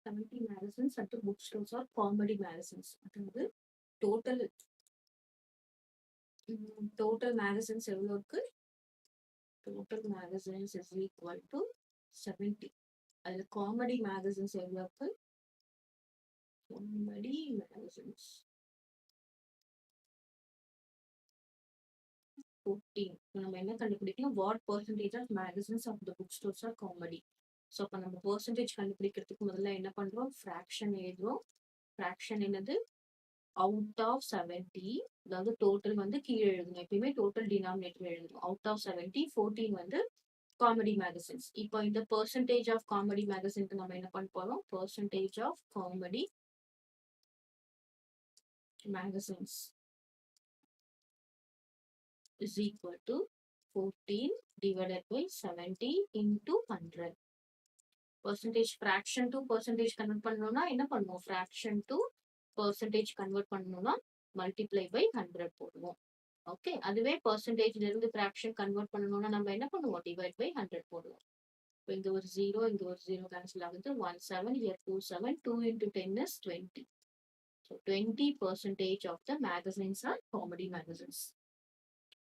70 magazines at the bookstores or comedy magazines. அதாவது total total magazines எவ்வளோ இருக்கு? Total magazines is equal to 70. அதில் comedy magazines எவ்வளோ இருக்கு? Comedy magazines 14. நம்ம என்ன கண்டுபிடிக்கணும்? What percentage of magazines of the bookstores are comedy? So அப்போ நம்ம பெர்சன்டேஜ் கண்டுபிடிக்கிறதுக்கு முதல்ல என்ன பண்றோம்? ஃப்ராக்ஷன் எழுதுறோம். ஃப்ராக்ஷன் என்னது? அவுட் ஆஃப் 70, அதாவது டோட்டல் வந்து கீழே எழுதணும். எப்பயுமே டோட்டல் டினாமினேட்டர் எழுதணும். அவுட் ஆஃப் 70, 14 வந்து காமெடி மேகசின்ஸ். இப்போ இந்த பெர்சன்டேஜ் ஆஃப் காமெடி மேகசின்க்கு நம்ம என்ன பண்ண போறோம்? Percentage of comedy magazines is equal to 14 divided by 70 into 100. Percentage fraction to percentage convert பண்ணணும்னா என்ன பண்ணுவோம்? ஃப்ராக்ஷன் டு பெர்சன்டேஜ் கன்வெர்ட் பண்ணணும்னா மல்டிப்ளை பை 100 போடுவோம். ஓகே, அதுவே பெர்சன்டேஜ்ல இருந்து ஃப்ராக்ஷன் கன்வெர்ட் பண்ணணும்னா நம்ம என்ன பண்ணுவோம்? டிவைட் பை 100 போடுவோம். இப்போ இங்க ஒரு 0, இங்க ஒரு 0 கேன்சல் ஆகுது. 1 7, here 2 7, 2 into 10 is 20. So 20% of the magazines are comedy magazines.